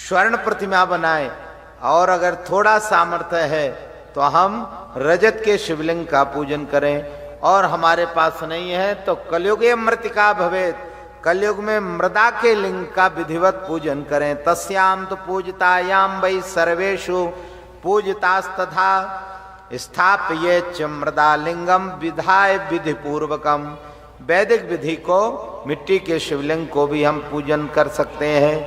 स्वर्ण प्रतिमा बनाए, और अगर थोड़ा सामर्थ्य है तो हम रजत के शिवलिंग का पूजन करें, और हमारे पास नहीं है तो कलयुगे मृतिका भवेत, कलयुग में मृदा के लिंग का विधिवत पूजन करें। तस्याम तो पूजतायाम वै सर्वेषु पूजतास्तथा स्थापये च मृदा लिंगम विधाय विधि पूर्वकम। वैदिक विधि को मिट्टी के शिवलिंग को भी हम पूजन कर सकते हैं।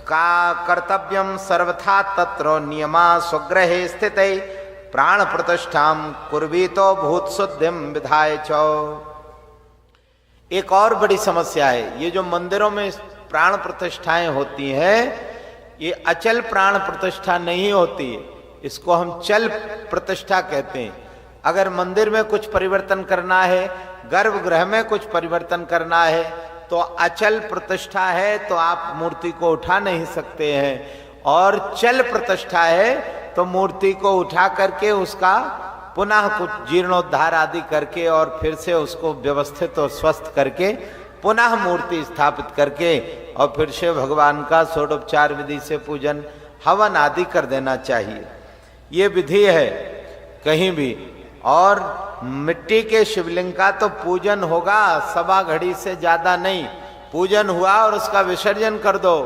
का कर्तव्यम सर्वथा तत्र नियमा स्वग्रहे स्थित प्राण प्रतिष्ठाम कुर्वीतो भूत शुद्धिम विधाय चो। एक और बड़ी समस्या है, ये जो मंदिरों में प्राण प्रतिष्ठाएं होती हैं, ये अचल प्राण प्रतिष्ठा नहीं होती है, इसको हम चल प्रतिष्ठा कहते हैं। अगर मंदिर में कुछ परिवर्तन करना है, गर्भगृह में कुछ परिवर्तन करना है, तो अचल प्रतिष्ठा है तो आप मूर्ति को उठा नहीं सकते हैं, और चल प्रतिष्ठा है तो मूर्ति को उठा करके उसका पुनः कुछ जीर्णोद्धार आदि करके और फिर से उसको व्यवस्थित और स्वस्थ करके पुनः मूर्ति स्थापित करके और फिर से भगवान का षोडोपचार विधि से पूजन हवन आदि कर देना चाहिए। ये विधि है कहीं भी। और मिट्टी के शिवलिंग का तो पूजन होगा, सवा घड़ी से ज्यादा नहीं, पूजन हुआ और उसका विसर्जन कर दो।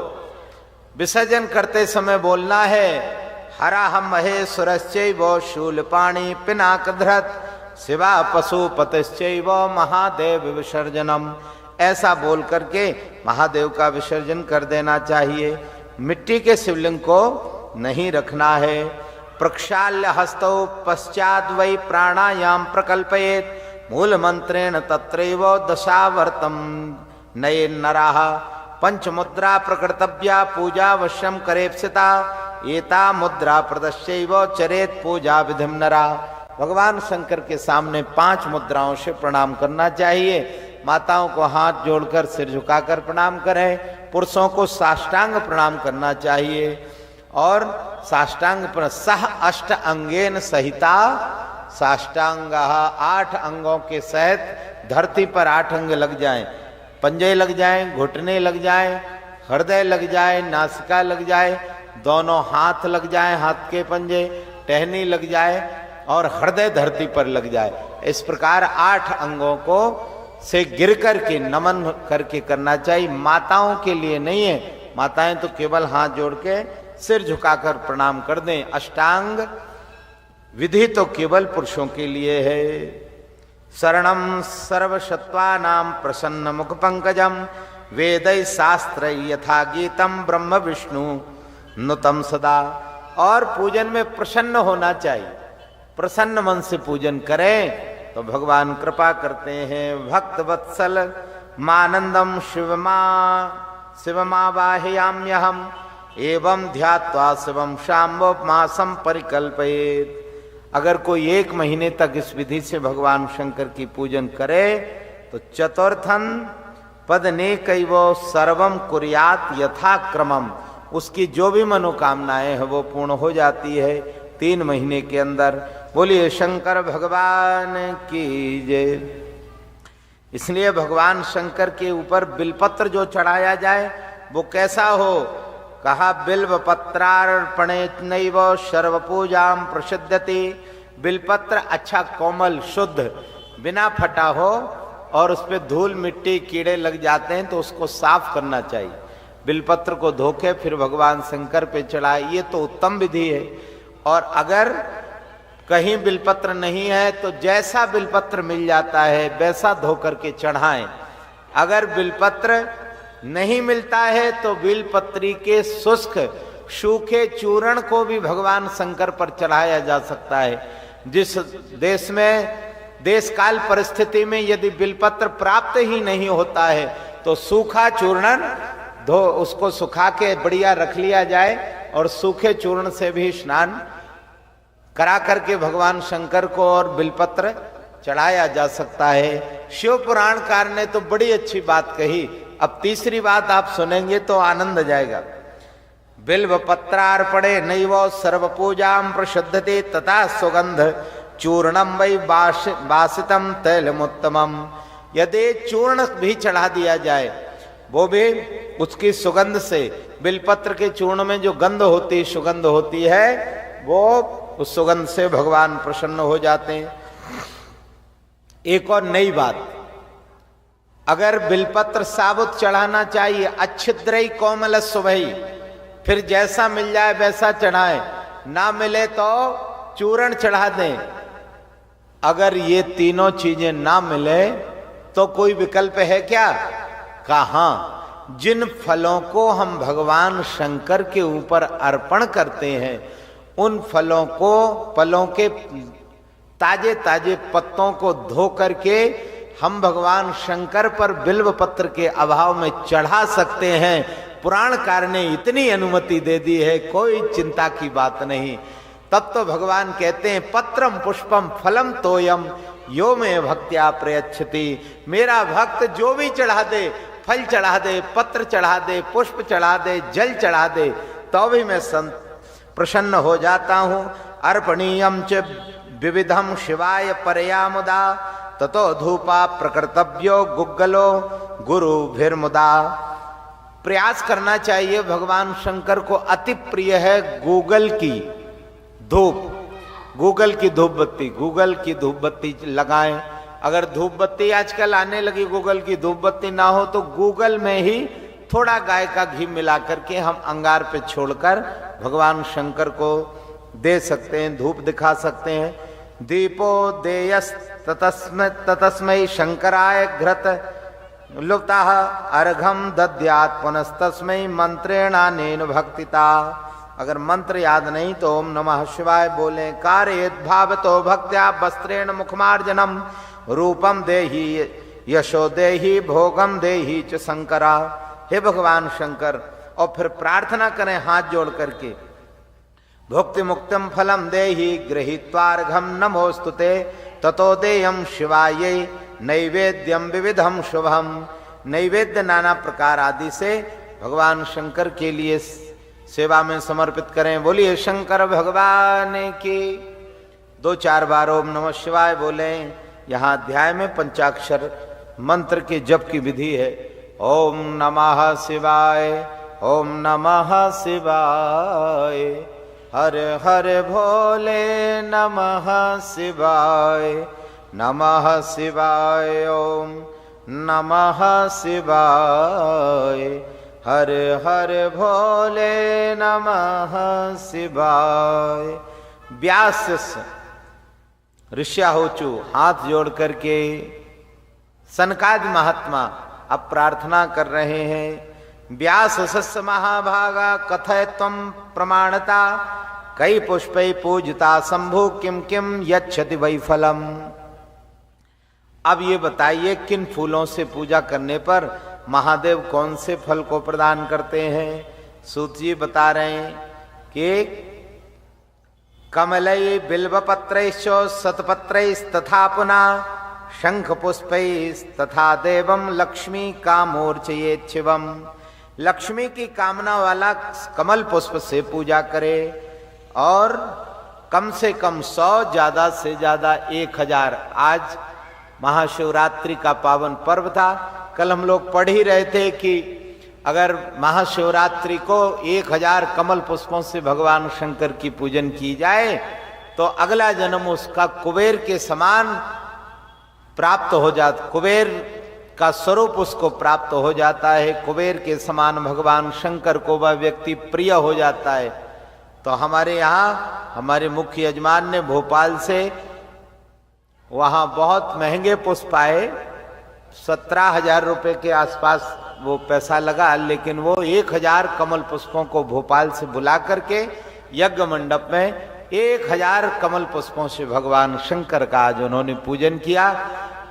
विसर्जन करते समय बोलना है हरा हम महेश्वरश्चैव शूलपाणि पिनाकधृत शिवा पशुपतिश्चैव महादेव विसर्जनम। ऐसा बोल करके महादेव का विसर्जन कर देना चाहिए। मिट्टी के शिवलिंग को नहीं रखना है। प्रक्षाल्य हस्तौ पश्चाद वै प्राणायाम प्रकल्पयेत मूल मंत्रेण तत्रैव दशावर्तम नये नराः पंचमुद्रा प्रकृतव्या पूजा वश्यम करेप्सिता एता मुद्रा प्रदश्यैव चरेत पूजा विधिम नरा। भगवान शंकर के सामने 5 मुद्राओं से प्रणाम करना चाहिए। माताओं को हाथ जोड़कर सिर झुकाकर प्रणाम करें, पुरुषों को साष्टांग प्रणाम करना चाहिए। और साष्टांग पर सह अष्ट अंगेन सहिता साष्टांग 8 अंगों के सहित धरती पर 8 अंग लग जाएं, पंजे लग जाएं, घुटने लग जाएं, हृदय लग जाए, नासिका लग जाए, दोनों हाथ लग जाएं, हाथ के पंजे, टहनी लग जाए और हृदय धरती पर लग जाए। इस प्रकार 8 अंगों को से गिर करके नमन करके करना चाहिए। माताओं के लिए नहीं है, माताएं तो केवल हाथ जोड़ के सिर झुकाकर प्रणाम कर दें। अष्टांग विधि तो केवल पुरुषों के लिए है। शरणम सर्वशत्वानां प्रसन्न मुख पंकजम वेदै शास्त्र यथा गीतम ब्रह्म विष्णु नुतम सदा। और पूजन में प्रसन्न होना चाहिए, प्रसन्न मन से पूजन करें तो भगवान कृपा करते हैं। भक्त वत्सल मानंदम शिवमा बाह्याम्यहम एवं ध्यात्वा शिवम शाम्भो मासम परिकल्पयेत। अगर कोई 1 महीने तक इस विधि से भगवान शंकर की पूजन करे तो चतुर्थन पदनेकैवो सर्वम कुर्यात यथा क्रमम। उसकी जो भी मनोकामनाएं है वो पूर्ण हो जाती है 3 महीने के अंदर। बोलिए शंकर भगवान की जय। इसलिए भगवान शंकर के ऊपर बिलपत्र जो चढ़ाया जाए वो कैसा हो, कहा बिल्व पत्रार्पणेनैव सर्व पूजाम प्रसिद्धति। बिलपत्र अच्छा कोमल शुद्ध बिना फटा हो और उस पर धूल मिट्टी कीड़े लग जाते हैं तो उसको साफ करना चाहिए। बिलपत्र को धोके फिर भगवान शंकर पे चढ़ाए, ये तो उत्तम विधि है। और अगर कहीं बिलपत्र नहीं है तो जैसा बिलपत्र मिल जाता है वैसा धो करके चढ़ाएं। अगर बिलपत्र नहीं मिलता है तो बिलपत्री के शुष्क सूखे चूर्ण को भी भगवान शंकर पर चढ़ाया जा सकता है। जिस देश में देश काल परिस्थिति में यदि बिलपत्र प्राप्त ही नहीं होता है तो सूखा चूर्ण उसको सुखा के बढ़िया रख लिया जाए और सूखे चूर्ण से भी स्नान करा करके भगवान शंकर को और बिलपत्र चढ़ाया जा सकता है। शिव पुराणकार ने तो बड़ी अच्छी बात कही। अब तीसरी बात आप सुनेंगे तो आनंद जाएगा। बिल्व पत्रार्पणे नैव सर्व पूजाम प्रसिद्धते तथा सुगंध चूर्णम वै बासितम तैलमुत्तमम। यदि चूर्ण भी चढ़ा दिया जाए, वो भी उसकी सुगंध से, बिलपत्र के चूर्ण में जो गंध होती, सुगंध होती है, वो उस सुगंध से भगवान प्रसन्न हो जाते हैं। एक और नई बात, अगर बिलपत्र साबुत चढ़ाना चाहिए, अच्छिद्रई कोमल सुभई, फिर जैसा मिल जाए वैसा चढ़ाएं, ना मिले तो चूर्ण चढ़ा दें। अगर ये तीनों चीजें ना मिले तो कोई विकल्प है क्या? कहां। जिन फलों को हम भगवान शंकर के ऊपर अर्पण करते हैं, उन फलों के ताजे ताजे पत्तों को धो करके हम भगवान शंकर पर बिल्व पत्र के अभाव में चढ़ा सकते हैं। पुराणकार ने इतनी अनुमति दे दी है, कोई चिंता की बात नहीं। तब तो भगवान कहते हैं पत्रम पुष्पम फलम तोयम यो में भक्त्या प्रयच्छति। मेरा भक्त जो भी चढ़ा दे, फल चढ़ा दे, पत्र चढ़ा दे, पुष्प चढ़ा दे, जल चढ़ा दे, तो भी मैं प्रसन्न हो जाता हूं। अर्पणीयम च विविधम शिवाय परया मुदा ततो धूपा प्रकृतव्यो गुग्गलो गुरु भिर्मुदा। प्रयास करना चाहिए। भगवान शंकर को अति प्रिय है गूगल की धूप, गूगल की धूप बत्ती। गूगल की धूप बत्ती लगाएं। अगर धूप बत्ती आजकल आने लगी, गूगल की धूप बत्ती ना हो तो गूगल में ही थोड़ा गाय का घी मिला करके हम अंगार पे छोड़कर भगवान शंकर को दे सकते हैं, धूप दिखा सकते हैं। दीपो देयस ततस्मै शंकराय घृत लुप्ता अर्घम दद्यात् पुनस्तस्मै मंत्रेणानेन भक्तिता। अगर मंत्र याद नहीं तो ओम नमः शिवाय बोले। कारयेत भावतो भक्त्या वस्त्रेण मुखमार्जनम रूपम देहि यशो देहि भोगम देहि च शंकरा। हे भगवान शंकर, और फिर प्रार्थना करें हाथ जोड़ करके, भुक्ति मुक्तम फलम देहि गृहीत्वार्घम नमोस्तुते ततो देयम शिवायै नैवेद्यम विविधम शुभम। नैवेद्य नाना प्रकार आदि से भगवान शंकर के लिए सेवा में समर्पित करें। बोलिए शंकर भगवान की। 2-4 बार ओम नमः शिवाय बोले। यहाँ अध्याय में पंचाक्षर मंत्र के जप की विधि है। ओम नमः शिवाय, ओम नमः शिवाय, हर हर भोले नमः शिवाय, नमः शिवाय, ओम नमः शिवाय, हर हर भोले नमः शिवाय। व्यास ऋष्याहोचु हाथ जोड़ करके सनकादि महात्मा अब प्रार्थना कर रहे हैं। व्यास सस्य महाभागा कथय त्वं प्रमाणता कई पुष्पै पूजिता शंभु किम किम यच्छति वै फलम। अब ये बताइए किन फूलों से पूजा करने पर महादेव कौन से फल को प्रदान करते हैं। सूत जी बता रहे हैं कि कमलै बिल्वपत्रैश्च शतपत्रैस्तथा पुनः शंख पुष्पैस्तथा देवं लक्ष्मी कामोर्चयेत् शिवम्। लक्ष्मी की कामना वाला कमल पुष्प से पूजा करे और कम से कम 100, ज्यादा से ज्यादा 1000। आज महाशिवरात्रि का पावन पर्व था। कल हम लोग पढ़ ही रहे थे कि अगर महाशिवरात्रि को 1000 कमल पुष्पों से भगवान शंकर की पूजन की जाए तो अगला जन्म उसका कुबेर के समान प्राप्त हो जाता, कुबेर का स्वरूप उसको प्राप्त हो जाता है। कुबेर के समान भगवान शंकर को वह व्यक्ति प्रिय हो जाता है। तो हमारे यहाँ हमारे मुख्य यजमान ने भोपाल से, वहाँ बहुत महंगे पुष्प आए, 17,000 रुपये के आसपास वो पैसा लगा, लेकिन वो 1000 कमल पुष्पों को भोपाल से बुला करके यज्ञ मंडप में 1000 कमल पुष्पों से भगवान शंकर का आज उन्होंने पूजन किया।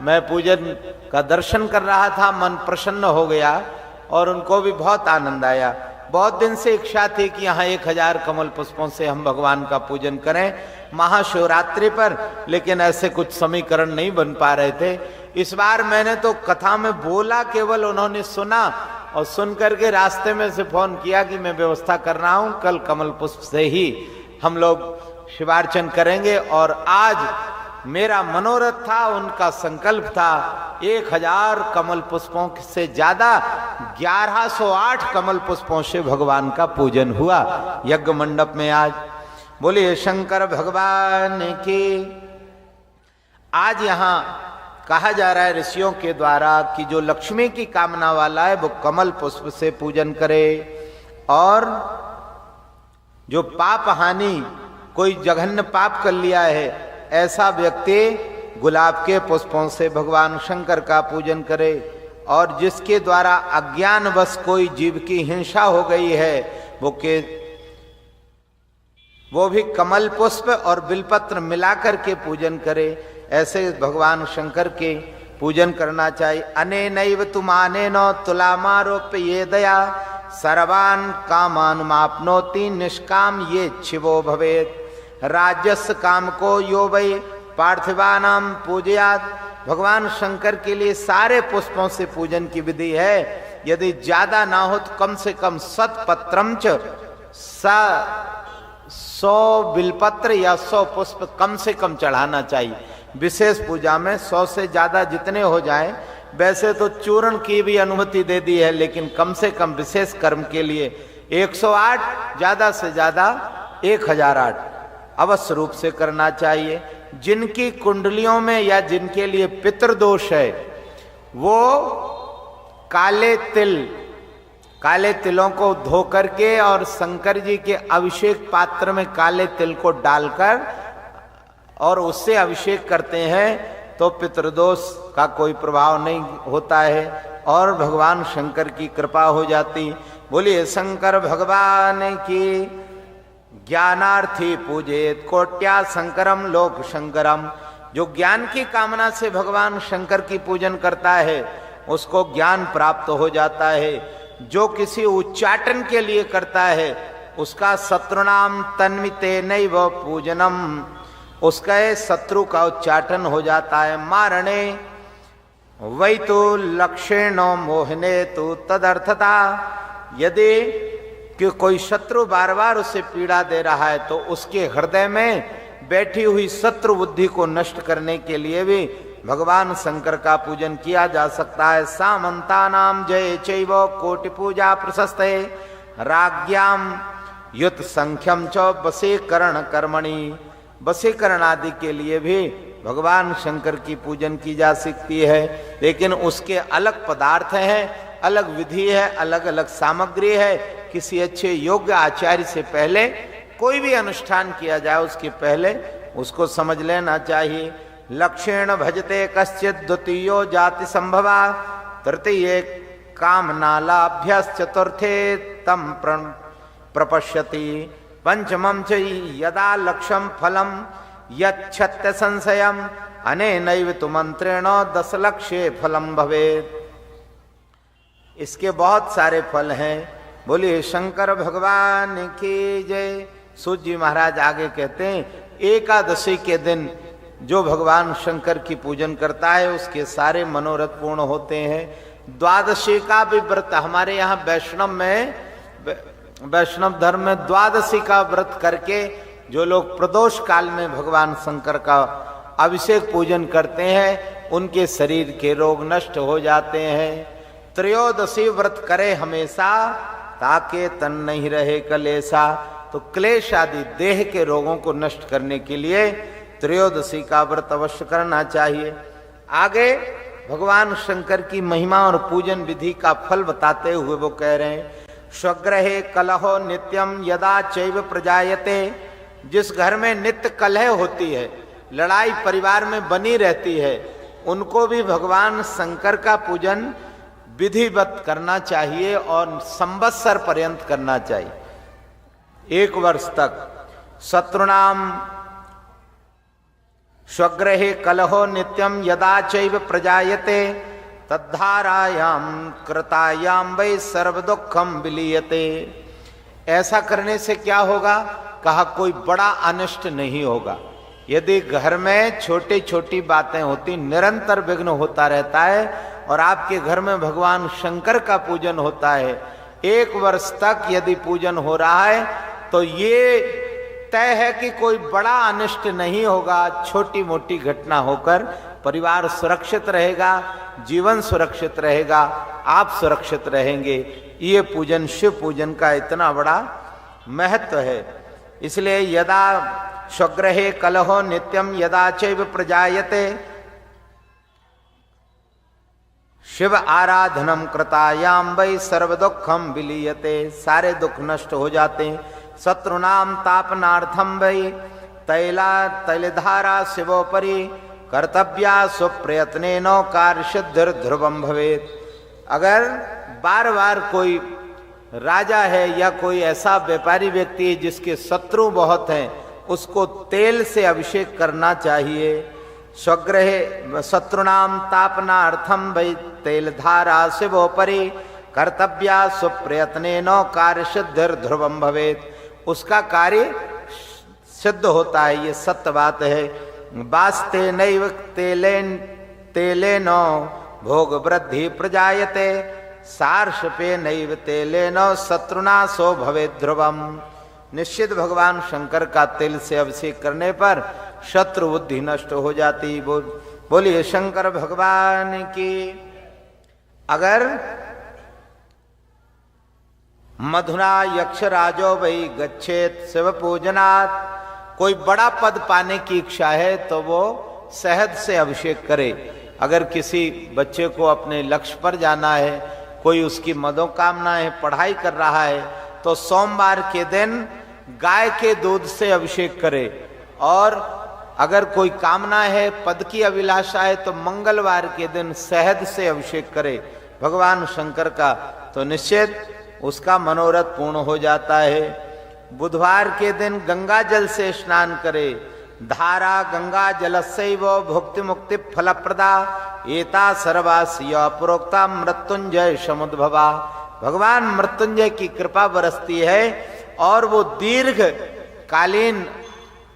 मैं पूजन का दर्शन कर रहा था, मन प्रसन्न हो गया और उनको भी बहुत आनंद आया। बहुत दिन से इच्छा थी कि यहाँ 1000 कमल पुष्पों से हम भगवान का पूजन करें महाशिवरात्रि पर, लेकिन ऐसे कुछ समीकरण नहीं बन पा रहे थे। इस बार मैंने तो कथा में बोला, केवल उन्होंने सुना और सुन करके रास्ते में से फोन किया कि मैं व्यवस्था कर रहा हूँ, कल कमल पुष्प से ही हम लोग शिवार्चन करेंगे और आज मेरा मनोरथ था, उनका संकल्प था। 1000 कमल पुष्पों से ज्यादा 1108 कमल पुष्पों से भगवान का पूजन हुआ यज्ञ मंडप में आज। बोलिए शंकर भगवान की। आज यहाँ कहा जा रहा है ऋषियों के द्वारा कि जो लक्ष्मी की कामना वाला है वो कमल पुष्प से पूजन करे, और जो पाप हानि कोई जघन्य पाप कर लिया है ऐसा व्यक्ति गुलाब के पुष्पों से भगवान शंकर का पूजन करे, और जिसके द्वारा अज्ञानवश कोई जीव की हिंसा हो गई है वो भी कमल पुष्प और बिलपत्र मिलाकर के पूजन करे। ऐसे भगवान शंकर के पूजन करना चाहिए। अनेनैव तुमानेन तुलामारोप्य ये दया सर्वान् कामान माप्नोति निष्काम ये छिवो भवेत्। राजस्व काम को यो वै पार्थिवानाम पूजयात्। भगवान शंकर के लिए सारे पुष्पों से पूजन की विधि है। यदि ज्यादा ना हो तो कम से कम 100 पत्रम च 100 बिलपत्र या 100 पुष्प कम से कम चढ़ाना चाहिए। विशेष पूजा में 100 से ज्यादा जितने हो जाएं, वैसे तो चूर्ण की भी अनुमति दे दी है, लेकिन कम से कम विशेष कर्म के लिए 108, ज्यादा से ज्यादा 1008 अवश्य रूप से करना चाहिए। जिनकी कुंडलियों में या जिनके लिए पितृदोष है वो काले तिलों को धो करके और शंकर जी के अभिषेक पात्र में काले तिल को डालकर और उससे अभिषेक करते हैं तो पितृदोष का कोई प्रभाव नहीं होता है और भगवान शंकर की कृपा हो जाती। बोलिए शंकर भगवान की। ज्ञानार्थी पूजेत कोट्या शंकरम लोक शंकरम। जो ज्ञान की कामना से भगवान शंकर की पूजन करता है उसको ज्ञान प्राप्त हो जाता है। जो किसी उच्चाटन के लिए करता है उसका शत्रुनाम तन्विते नैव पूजनम, उसका शत्रु का उच्चाटन हो जाता है। मारणे वै तो लक्षेणो मोहने तो तदर्थता। यदि कि कोई शत्रु बार बार उसे पीड़ा दे रहा है तो उसके हृदय में बैठी हुई शत्रु बुद्धि को नष्ट करने के लिए भी भगवान शंकर का पूजन किया जा सकता है। सामंता नाम जय चैव कोटि पूजा प्रशस्ते राज्ञाम युत संख्यम च वशीकरण कर्मणि। वशीकरण आदि के लिए भी भगवान शंकर की पूजन की जा सकती है, लेकिन उसके अलग पदार्थ हैं, अलग विधि है, अलग अलग सामग्री है। किसी अच्छे योग्य आचार्य से पहले कोई भी अनुष्ठान किया जाए उसके पहले उसको समझ लेना चाहिए। लक्षेण भजते कश्चित द्वितीयो जाति संभवा तृतीय कामनालाभ्य चतुर्थे तम प्रपश्यति पंचमम च यदा लक्ष्यम फलम यच्छत्य संशयम अनेनैव तु मंत्रेण 10 लक्ष्ये फलम भवेत्। इसके बहुत सारे फल हैं। बोलिए शंकर भगवान की जय। सूत जी महाराज आगे कहते हैं एकादशी के दिन जो भगवान शंकर की पूजन करता है उसके सारे मनोरथ पूर्ण होते हैं। द्वादशी का भी व्रत हमारे यहाँ वैष्णव धर्म में द्वादशी का व्रत करके जो लोग प्रदोष काल में भगवान शंकर का अभिषेक पूजन करते हैं उनके शरीर के रोग नष्ट हो जाते हैं। त्रयोदशी व्रत करे हमेशा ताके तन नहीं रहे कलेशा। तो क्लेश आदि देह के रोगों को नष्ट करने के लिए त्रयोदशी का व्रत अवश्य करना चाहिए। आगे भगवान शंकर की महिमा और पूजन विधि का फल बताते हुए वो कह रहे हैं स्वग्रहे कलहो नित्यम यदा चैव प्रजायते। जिस घर में नित्य कलह होती है, लड़ाई परिवार में बनी रहती है, उनको भी भगवान शंकर का पूजन विधिवत करना चाहिए और संवत्सर पर्यंत करना चाहिए। 1 वर्ष तक शत्रुनाम स्वग्रहे कलहो नित्यम यदा चैव प्रजायते तद्धारायाम कृतायाम वै सर्व दुखम विलीयते। ऐसा करने से क्या होगा? कहा कोई बड़ा अनिष्ट नहीं होगा। यदि घर में छोटी छोटी बातें होती, निरंतर विघ्न होता रहता है और आपके घर में भगवान शंकर का पूजन होता है 1 वर्ष तक यदि पूजन हो रहा है तो ये तय है कि कोई बड़ा अनिष्ट नहीं होगा, छोटी मोटी घटना होकर परिवार सुरक्षित रहेगा, जीवन सुरक्षित रहेगा, आप सुरक्षित रहेंगे। ये पूजन, शिव पूजन का इतना बड़ा महत्व है। इसलिए यदा स्वगृहे कलहो नित्यम यदा चैव प्रजायते शिव आराधनम कृतायाम वै सर्व दुखम विलीयते। सारे दुख नष्ट हो जाते हैं। शत्रुनाम तापनार्थम वै तैलधारा शिवोपरि कर्तव्या सुप्रयत्नेन कार्यसिद्धिर ध्रुवम भवेत्। अगर बार बार कोई राजा है या कोई ऐसा व्यापारी व्यक्ति है जिसके शत्रु बहुत हैं, उसको तेल से अभिषेक करना चाहिए। स्वगृहे शत्रुनाम तापनार्थम वै तैलधारा शिवोपरि कर्तव्या सुप्रयत्नेन कार्यसिद्धिर ध्रुवम भवेत्। उसका कार्य सिद्ध होता है, ये सत्य बात है। वास्ते नैव तेलेन भोग वृद्धि प्रजायते सार्षपे नैव तेलेन शत्रुनाशो भवेत् ध्रुवम। निश्चित भगवान शंकर का तिल से अभिषेक करने पर शत्रु बुद्धि नष्ट हो जाती। बोलिए शंकर भगवान की। अगर मधुना यक्षराजो वै गच्छेत शिव पूजनात्, कोई बड़ा पद पाने की इच्छा है तो वो शहद से अभिषेक करे। अगर किसी बच्चे को अपने लक्ष्य पर जाना है, कोई उसकी मनोकामना है, पढ़ाई कर रहा है, तो सोमवार के दिन गाय के दूध से अभिषेक करे। और अगर कोई कामना है, पद की अभिलाषा है, तो मंगलवार के दिन शहद से अभिषेक करे भगवान शंकर का, तो निश्चित उसका मनोरथ पूर्ण हो जाता है। बुधवार के दिन गंगा जल से स्नान करे। धारा गंगा जलस्यैव भुक्ति मुक्ति फलप्रदा एता सर्वास्य प्रोक्ता मृत्युंजय समुद्भवा। भगवान मृत्युंजय की कृपा बरसती है और वो दीर्घ कालीन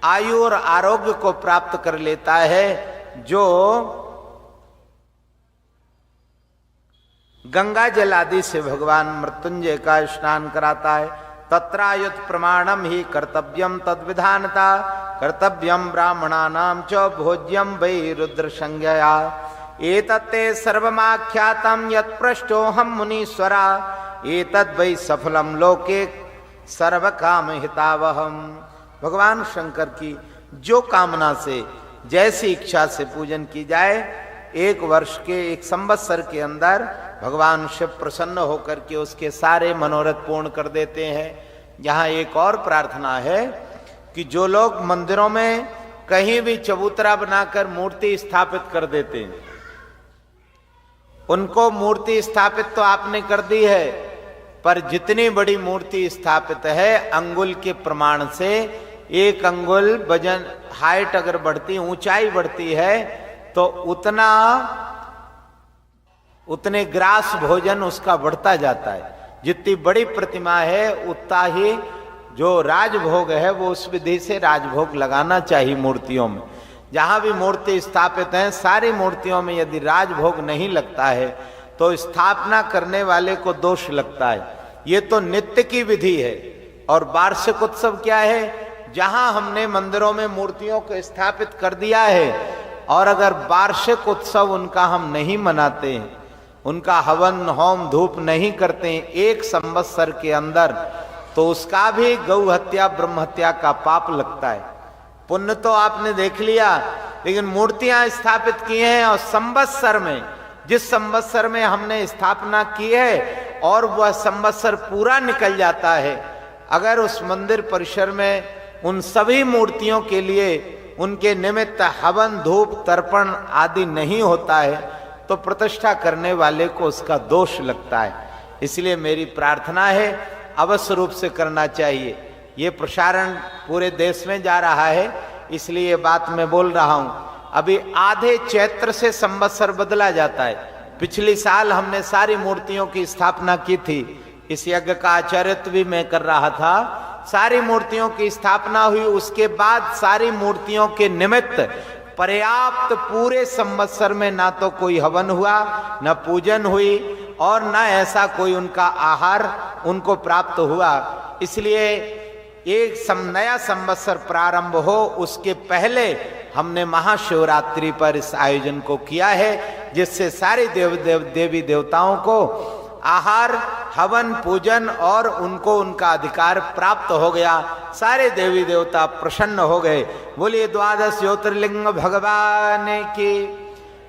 आयु और आरोग्य को प्राप्त कर लेता है। जो गंगा जल आदि से भगवान मृत्युंजय का स्नान कराता है। तत्रायुत प्रमाणम ही कर्तव्यम तद्विधानता कर्तव्यम ब्राह्मणानाम च भोज्यम वै रुद्र संज्ञया एतत्ते सर्वमाख्यातम यत्पृष्टोहम मुनीश्वरा एतद् वै सफलम लोके सर्व काम हितावहम। भगवान शंकर की जो कामना से, जैसी इच्छा से पूजन की जाए, एक वर्ष के, एक संवत्सर के अंदर भगवान शिव प्रसन्न होकर के उसके सारे मनोरथ पूर्ण कर देते हैं। यहाँ एक और प्रार्थना है कि जो लोग मंदिरों में कहीं भी चबूतरा बनाकर मूर्ति स्थापित कर देते हैं, उनको मूर्ति स्थापित तो आपने कर दी है, पर जितनी बड़ी मूर्ति स्थापित है अंगुल के प्रमाण से, एक अंगुल वजन, हाइट अगर बढ़ती, ऊंचाई बढ़ती है, तो उतने ग्रास भोजन उसका बढ़ता जाता है। जितनी बड़ी प्रतिमा है उतना ही जो राजभोग है वो उस विधि से राजभोग लगाना चाहिए मूर्तियों में। जहां भी मूर्ति स्थापित है, सारी मूर्तियों में यदि राजभोग नहीं लगता है तो स्थापना करने वाले को दोष लगता है। ये तो नित्य की विधि है। और वार्षिक उत्सव क्या है? जहां हमने मंदिरों में मूर्तियों को स्थापित कर दिया है और अगर वार्षिक उत्सव उनका हम नहीं मनाते हैं, उनका हवन होम धूप नहीं करते हैं एक संवत्सर के अंदर, तो उसका भी गौ हत्या ब्रह्म हत्या का पाप लगता है। पुण्य तो आपने देख लिया, लेकिन मूर्तियां स्थापित की हैं और संवत्सर में, जिस संवत्सर में हमने स्थापना की है और वह संवत्सर पूरा निकल जाता है, अगर उस मंदिर परिसर में उन सभी मूर्तियों के लिए उनके निमित्त हवन धूप तर्पण आदि नहीं होता है तो प्रतिष्ठा करने वाले को उसका दोष लगता है। इसलिए मेरी प्रार्थना है अवश्य रूप से करना चाहिए। ये प्रसारण पूरे देश में जा रहा है, इसलिए ये बात मैं बोल रहा हूं। अभी आधे चैत्र से संवत्सर बदला जाता है। पिछली साल हमने सारी मूर्तियों की स्थापना की थी, इस यज्ञ का आचार्यत्व भी मैं कर रहा था। सारी मूर्तियों की स्थापना हुई, उसके बाद सारी मूर्तियों के निमित्त पर्याप्त पूरे संवत्सर में ना तो कोई हवन हुआ, न पूजन हुई और न ऐसा कोई उनका आहार उनको प्राप्त हुआ। इसलिए एक नया संवत्सर प्रारंभ हो उसके पहले हमने महाशिवरात्रि पर इस आयोजन को किया है, जिससे सारे देवी देवताओं को आहार, हवन, पूजन और उनको उनका अधिकार प्राप्त हो गया। सारे देवी देवता प्रसन्न हो गए। बोलिए द्वादश ज्योतिर्लिंग भगवान की।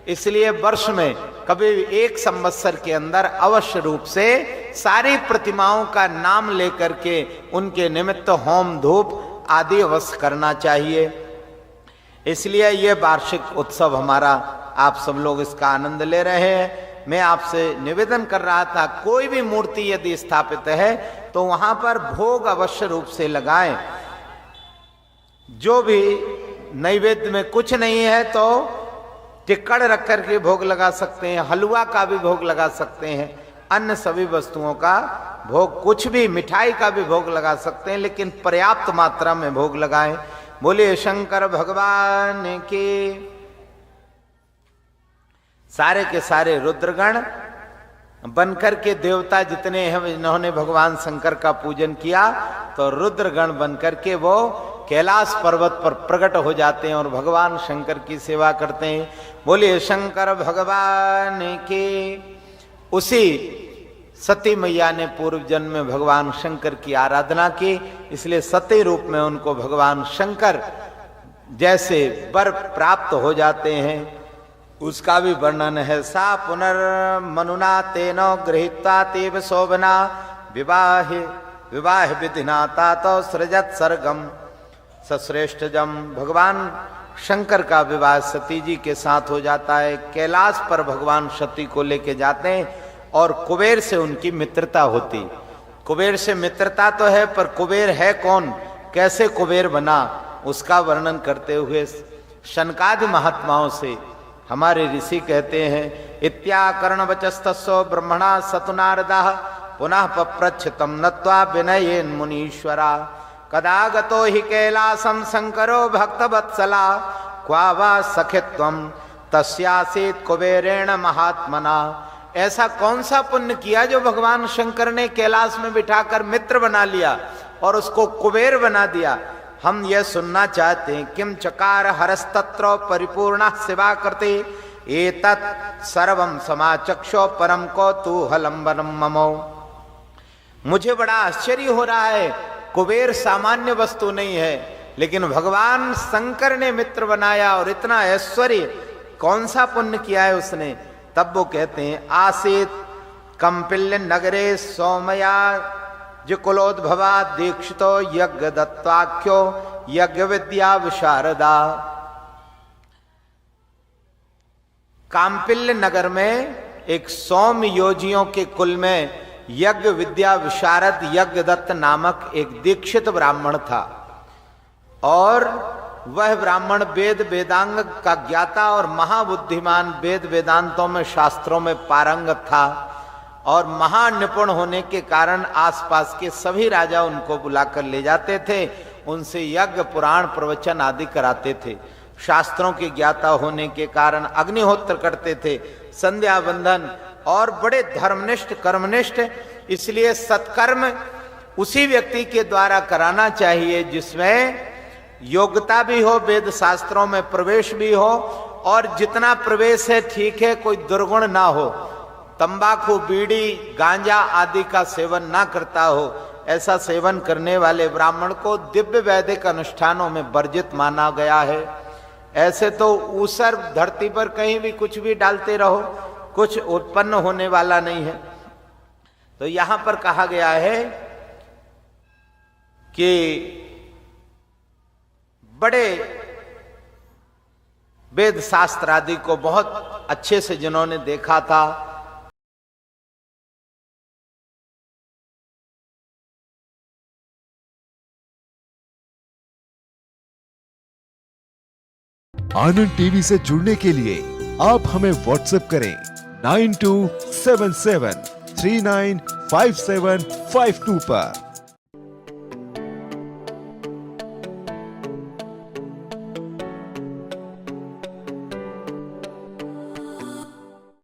इसलिए वर्ष में कभी एक संवत्सर के अंदर अवश्य रूप से सारी प्रतिमाओं का नाम लेकर के उनके निमित्त होम धूप आदि अवश्य करना चाहिए। इसलिए ये वार्षिक उत्सव हमारा, आप सब लोग इसका आनंद ले रहे हैं। मैं आपसे निवेदन कर रहा था, कोई भी मूर्ति यदि स्थापित है तो वहां पर भोग अवश्य रूप से लगाएं। जो भी नैवेद्य में कुछ नहीं है तो टिक्कड़ रख करके भोग लगा सकते हैं, हलवा का भी भोग लगा सकते हैं, अन्य सभी वस्तुओं का भोग, कुछ भी मिठाई का भी भोग लगा सकते हैं, लेकिन पर्याप्त मात्रा में भोग लगाएं। बोलिए शंकर भगवान की। सारे के सारे रुद्रगण बनकर के देवता जितने हैं, इन्होंने भगवान शंकर का पूजन किया तो रुद्रगण बनकर के वो कैलाश पर्वत पर प्रकट हो जाते हैं और भगवान शंकर की सेवा करते हैं। बोलिए शंकर भगवान की। उसी सती मैया ने पूर्व जन्म में भगवान शंकर की आराधना की, इसलिए सती रूप में उनको भगवान शंकर जैसे वर प्राप्त हो जाते हैं, उसका भी वर्णन है। सा पुनर्मनुना तेनो गृहीत्वा तेव शोभना विवाह विधिना तातो सृजत सर्गम सश्रेष्ठजम। भगवान शंकर का विवाह सती जी के साथ हो जाता है। कैलाश पर भगवान सती को लेके जाते हैं और कुबेर से उनकी मित्रता होती। कुबेर से मित्रता तो है, पर कुबेर है कौन, कैसे कुबेर बना, उसका वर्णन करते हुए शनकादि महात्माओं से हमारे ऋषि कहते हैं, इत्याकर्ण वचस्तस्सो ब्रह्मणा सतुनारदा पुनः पप्रच्छ तम नत्वा विनयेन मुनीश्वरा कदागतो हि कैलासम शंकरो भक्तवत्सला क्वा वा सखित्वम तस्यासीत कुबेरेण महात्मना। ऐसा कौन सा पुण्य किया जो भगवान शंकर ने कैलाश में बिठाकर मित्र बना लिया और उसको कुबेर बना दिया। हम यह सुनना चाहते हैं, किम चकार हरस्तत्र परिपूर्ण सेवा करते एतत् सर्वम समाचक्षो परम को तू हलंबनम ममो। मुझे बड़ा आश्चर्य हो रहा है, कुबेर सामान्य वस्तु नहीं है, लेकिन भगवान शंकर ने मित्र बनाया और इतना ऐश्वर्य कौन सा पुण्य किया है उसने। तब वो कहते हैं, आसीत कंपिल्य नगरे सौमया कुलोद्भवा दीक्षितो यज्ञ दत्ताख्यो यज्ञ विद्या विशारदा। कांपिल्य नगर में एक सौम योजियों के कुल में यज्ञ विद्या विशारद यज्ञ दत्त नामक एक दीक्षित ब्राह्मण था, और वह ब्राह्मण वेद वेदांग का ज्ञाता और महाबुद्धिमान, वेद वेदांतों में शास्त्रों में पारंगत था, और महानिपुण होने के कारण आसपास के सभी राजा उनको बुलाकर ले जाते थे, उनसे यज्ञ पुराण प्रवचन आदि कराते थे। शास्त्रों के ज्ञाता होने के कारण अग्निहोत्र करते थे, संध्या बंधन, और बड़े धर्मनिष्ठ कर्मनिष्ठ। इसलिए सत्कर्म उसी व्यक्ति के द्वारा कराना चाहिए जिसमें योग्यता भी हो, वेद शास्त्रों में प्रवेश भी हो, और जितना प्रवेश है ठीक है, कोई दुर्गुण ना हो, तंबाकू, बीड़ी, गांजा आदि का सेवन ना करता हो। ऐसा सेवन करने वाले ब्राह्मण को दिव्य वैदिक अनुष्ठानों में वर्जित माना गया है। ऐसे तो ऊसर धरती पर कहीं भी कुछ भी डालते रहो, कुछ उत्पन्न होने वाला नहीं है। तो यहां पर कहा गया है कि बड़े वेद शास्त्र आदि को बहुत अच्छे से जिन्होंने देखा था, आनंद टीवी से जुड़ने के लिए आप हमें व्हाट्सएप करें 9277395752 पर।